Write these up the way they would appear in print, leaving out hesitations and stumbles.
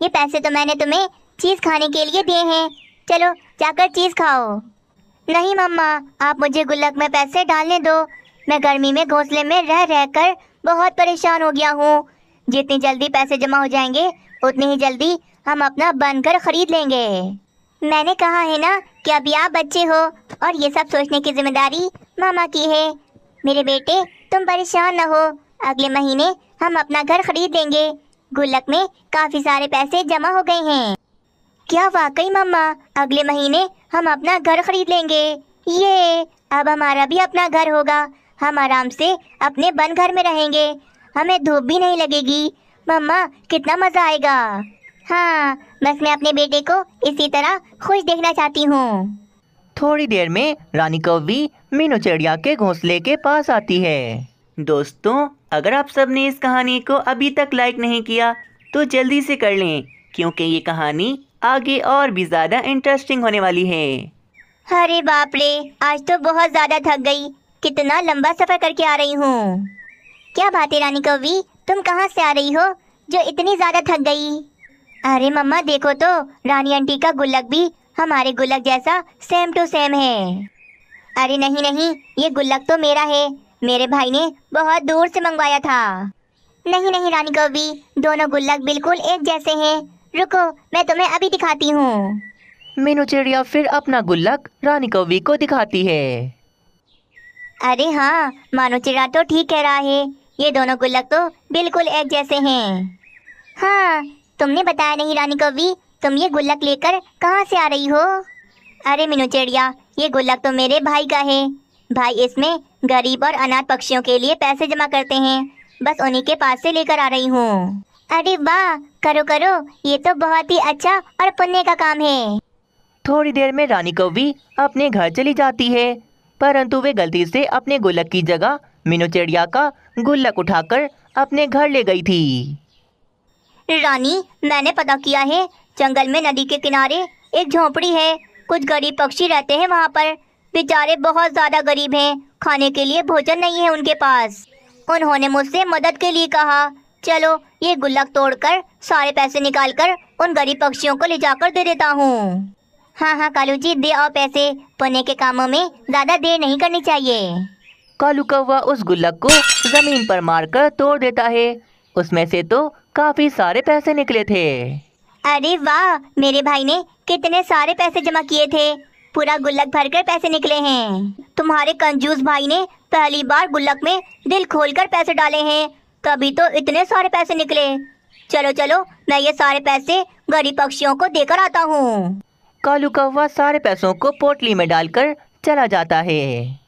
ये पैसे तो मैंने तुम्हें चीज खाने के लिए दिए हैं, चलो जाकर चीज खाओ। नहीं मम्मा, आप मुझे गुल्लक में पैसे डालने दो। मैं गर्मी में घोंसले में रह रह कर बहुत परेशान हो गया हूँ। जितनी जल्दी पैसे जमा हो जाएंगे उतनी ही जल्दी हम अपना बनकर खरीद लेंगे। मैंने कहा है ना कि अभी आप बच्चे हो और ये सब सोचने की जिम्मेदारी मामा की है। मेरे बेटे तुम परेशान न हो, अगले महीने हम अपना घर खरीद लेंगे। गुल्लक में काफी सारे पैसे जमा हो गए हैं। क्या वाकई मम्मा, अगले महीने हम अपना घर खरीद लेंगे। ये अब हमारा भी अपना घर होगा। हम आराम से अपने बन घर में रहेंगे, हमें धूप भी नहीं लगेगी। मम्मा कितना मजा आएगा। हाँ, बस मैं अपने बेटे को इसी तरह खुश देखना चाहती हूँ। थोड़ी देर में रानी कौवी मीनू चिड़िया के घोंसले के पास आती है। दोस्तों, अगर आप सब ने इस कहानी को अभी तक लाइक नहीं किया तो जल्दी से कर लें, क्योंकि ये कहानी आगे और भी ज़्यादा इंटरेस्टिंग होने वाली है। अरे बाप रे, आज तो बहुत ज्यादा थक गई। कितना लंबा सफर करके आ रही हूँ। क्या बात है रानी कौवी, तुम कहाँ से आ रही हो जो इतनी ज्यादा थक गई? अरे मम्मा देखो तो, रानी आंटी का गुल्लक भी हमारे गुल्लक जैसा सेम टू सेम है। अरे नहीं नहीं, ये गुल्लक तो मेरा है, मेरे भाई ने बहुत दूर से मंगवाया था। नहीं नहीं रानी कौवी, दोनों गुल्लक बिल्कुल एक जैसे हैं। रुको, मैं तुम्हें अभी दिखाती हूँ। मीनू चिड़िया फिर अपना गुल्लक रानी कौवी को दिखाती है। अरे हाँ, मानो चिड़ा तो ठीक कह रहा है, ये दोनों गुल्लक तो बिल्कुल एक जैसे हैं। हाँ, तुमने बताया नहीं रानी कौवी, तुम ये गुल्लक लेकर कहाँ से आ रही हो? अरे मीनू चिड़िया, ये गुल्लक तो मेरे भाई का है। भाई इसमें गरीब और अनाथ पक्षियों के लिए पैसे जमा करते हैं, बस उन्हीं के पास से लेकर आ रही हूँ। अरे वाह, करो करो, ये तो बहुत ही अच्छा और पुण्य का काम है। थोड़ी देर में रानी कौवी अपने घर चली जाती है, परंतु वे गलती से अपने गुल्लक की जगह मीनू चिड़िया का गुल्लक उठाकर अपने घर ले गई थी। रानी, मैंने पता किया है, जंगल में नदी के किनारे एक झोपड़ी है। कुछ गरीब पक्षी रहते हैं वहाँ पर। बेचारे बहुत ज़्यादा गरीब हैं, खाने के लिए भोजन नहीं है उनके पास। उन्होंने मुझसे मदद के लिए कहा, चलो ये गुल्लक तोड़कर सारे पैसे निकालकर उन गरीब पक्षियों को ले जाकर दे देता हूँ। हाँ हाँ कालू जी, दे आओ पैसे, पुण्य के कामों में ज़्यादा देर नहीं करनी चाहिए। कालू कौवा उस गुल्लक को जमीन पर मारकर तोड़ देता है। उसमें से तो काफी सारे पैसे निकले थे। अरे वाह, मेरे भाई ने कितने सारे पैसे जमा किए थे, पूरा गुल्लक भरकर पैसे निकले हैं। तुम्हारे कंजूस भाई ने पहली बार गुल्लक में दिल खोलकर पैसे डाले हैं, तभी तो इतने सारे पैसे निकले। चलो चलो, मैं ये सारे पैसे गरीब पक्षियों को देकर आता हूँ। कालू कौवा सारे पैसों को पोटली में डालकर चला जाता है।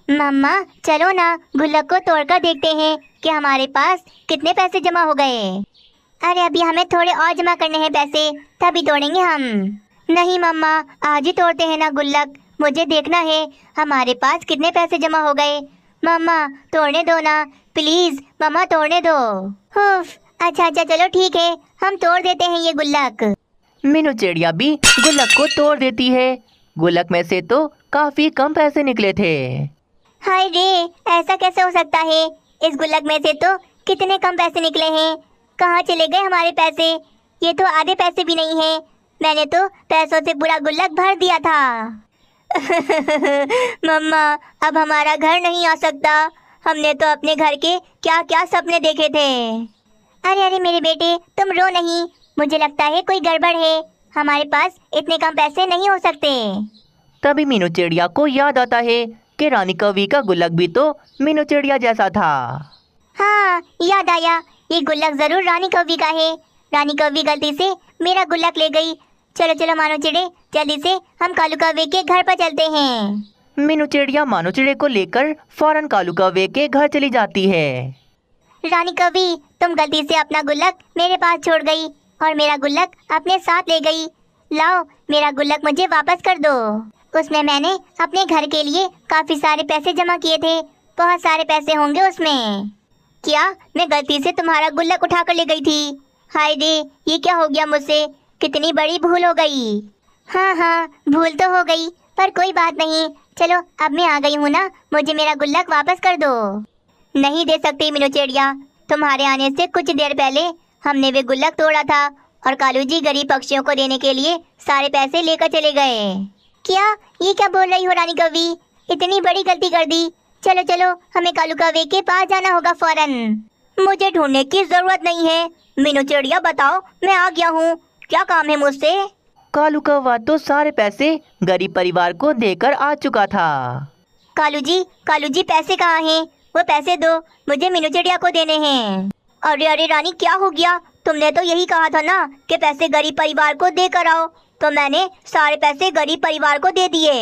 मम्मा चलो ना, गुल्लक को तोड़कर देखते हैं कि हमारे पास कितने पैसे जमा हो गए। अरे अभी हमें थोड़े और जमा करने हैं पैसे, तभी तोड़ेंगे हम। नहीं मम्मा, आज ही तोड़ते हैं ना गुल्लक, मुझे देखना है हमारे पास कितने पैसे जमा हो गए। मम्मा तोड़ने दो ना, प्लीज मम्मा तोड़ने दो। उफ, अच्छा अच्छा चलो ठीक है, हम तोड़ देते हैं ये गुल्लक। मीनू चिड़िया भी गुल्लक को तोड़ देती है। गुल्लक में से तो काफी कम पैसे निकले थे। हाय रे, ऐसा कैसे हो सकता है? इस गुल्लक में से तो कितने कम पैसे निकले हैं। कहाँ चले गए हमारे पैसे? ये तो आधे पैसे भी नहीं है। मैंने तो पैसों से पूरा गुल्लक भर दिया था। मम्मा, अब हमारा घर नहीं आ सकता। हमने तो अपने घर के क्या क्या सपने देखे थे। अरे अरे मेरे बेटे, तुम रो नहीं, मुझे लगता है कोई गड़बड़ है। हमारे पास इतने कम पैसे नहीं हो सकते। तभी मीनू चिड़िया को याद आता है कि रानी कौवी का गुल्लक भी तो मीनू चिड़िया जैसा था। हाँ, याद आया, ये गुल्लक जरूर रानी कौवी का है। रानी कौवी गलती से मेरा गुल्लक ले गई। चलो चलो मानो चिड़े, जल्दी से हम कालू कौवे के घर पर चलते हैं। मीनू चिड़िया मानो चिड़े को लेकर फौरन कालू कौवे के घर चली जाती है। रानी कौवी, तुम गलती से अपना गुल्लक मेरे पास छोड़ गई और मेरा गुल्लक अपने साथ ले गई। लाओ, मेरा गुल्लक मुझे वापस कर दो। उसमें मैंने अपने घर के लिए काफी सारे पैसे जमा किए थे, बहुत सारे पैसे होंगे उसमें। क्या मैं गलती से तुम्हारा गुल्लक उठा कर ले गई थी? हाय रे, ये क्या हो गया मुझसे? कितनी बड़ी भूल हो गई। हाँ हाँ, भूल तो हो गई, पर कोई बात नहीं। चलो अब मैं आ गई हूँ ना, मुझे मेरा गुल्लक वापस कर दो। नहीं दे सकती मीनू चिड़िया, तुम्हारे आने से कुछ देर पहले हमने वे गुल्लक तोड़ा था, और कालू जी गरीब पक्षियों को देने के लिए सारे पैसे लेकर चले गए। क्या ये क्या बोल रही हो रानी कौवी? इतनी बड़ी गलती कर दी। चलो चलो, हमें कालू कौवे के पास जाना होगा फौरन। मुझे ढूंढने की जरूरत नहीं है। मीनू चिड़िया बताओ, मैं आ गया हूँ। क्या काम है मुझसे? कालू कौवा तो सारे पैसे गरीब परिवार को देकर आ चुका था। कालू जी पैसे कहाँ हैं? वो पैसे दो, मुझे मीनू चिड़िया को देने हैं। अरे अरे रानी, क्या हो गया? तुमने तो यही कहा था ना कि पैसे गरीब परिवार को दे कर आओ, तो मैंने सारे पैसे गरीब परिवार को दे दिए।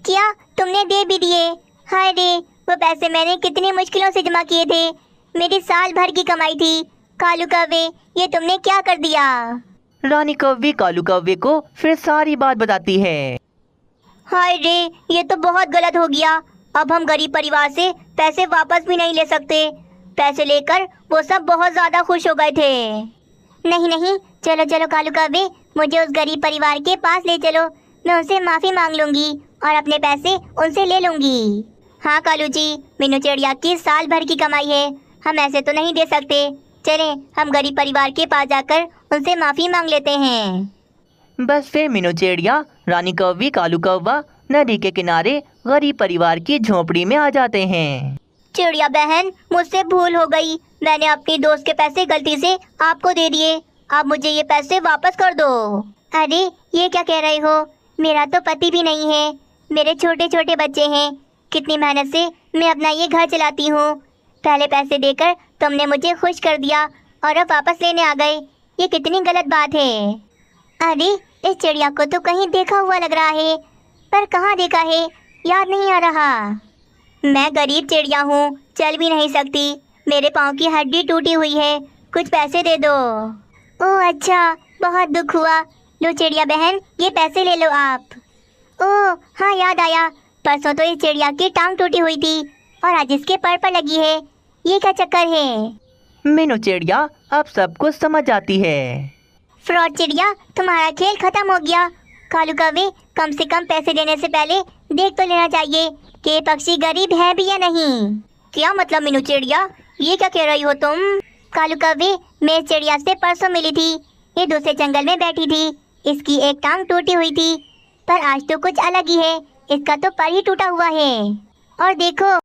क्या तुमने दे भी दिए? हाय रे, वो पैसे मैंने कितनी मुश्किलों से जमा किए थे। मेरी साल भर की कमाई थी। कालू कौवे, ये तुमने क्या कर दिया? रानी कौवी कालू कौवे को फिर सारी बात बताती है। हाय रे, ये तो बहुत गलत हो गया। अब हम गरीब परिवार से पैसे वापस भी नहीं ले सकते। पैसे लेकर वो सब बहुत ज्यादा खुश हो गए थे। नहीं नहीं, चलो चलो कालू कौवे, मुझे उस गरीब परिवार के पास ले चलो। मैं उनसे माफी मांग लूंगी और अपने पैसे उनसे ले लूंगी। हाँ कालू जी, मीनू चिड़िया की साल भर की कमाई है, हम ऐसे तो नहीं दे सकते। चलें, हम गरीब परिवार के पास जाकर उनसे माफी मांग लेते हैं। बस फिर मीनू चिड़िया, रानी कौवी, कालू कौवा नदी के किनारे गरीब परिवार की झोपड़ी में आ जाते हैं। चिड़िया बहन, मुझसे भूल हो गई। मैंने अपनी दोस्त के पैसे गलती से आपको दे दिए। आप मुझे ये पैसे वापस कर दो। अरे ये क्या कह रही हो? मेरा तो पति भी नहीं है, मेरे छोटे छोटे बच्चे हैं। कितनी मेहनत से मैं अपना ये घर चलाती हूँ। पहले पैसे देकर तुमने मुझे खुश कर दिया और अब वापस लेने आ गए। ये कितनी गलत बात है। अरे इस चिड़िया को तो कहीं देखा हुआ लग रहा है, पर कहाँ देखा है याद नहीं आ रहा। मैं गरीब चिड़िया हूँ, चल भी नहीं सकती। मेरे पाँव की हड्डी टूटी हुई है, कुछ पैसे दे दो। ओह अच्छा, बहुत दुख हुआ। लो चिड़िया बहन, ये पैसे ले लो आप। ओह हाँ, याद आया। परसों तो इस चिड़िया की टांग टूटी हुई थी और आज इसके पर लगी है। ये क्या चक्कर है? मीनू चिड़िया अब सब कुछ समझ जाती है। फ्रॉड चिड़िया, तुम्हारा खेल खत्म हो गया। कालू कौवे, कम से कम पैसे देने से पहले देख तो लेना चाहिए कि ये पक्षी गरीब है भी या नहीं। क्या मतलब मीनू चिड़िया, ये क्या कह रही हो तुम? कालू कौवे, मैं इस चिड़िया से परसों मिली थी। ये दूसरे जंगल में बैठी थी। इसकी एक टांग टूटी हुई थी, पर आज तो कुछ अलग ही है। इसका तो पर ही टूटा हुआ है। और देखो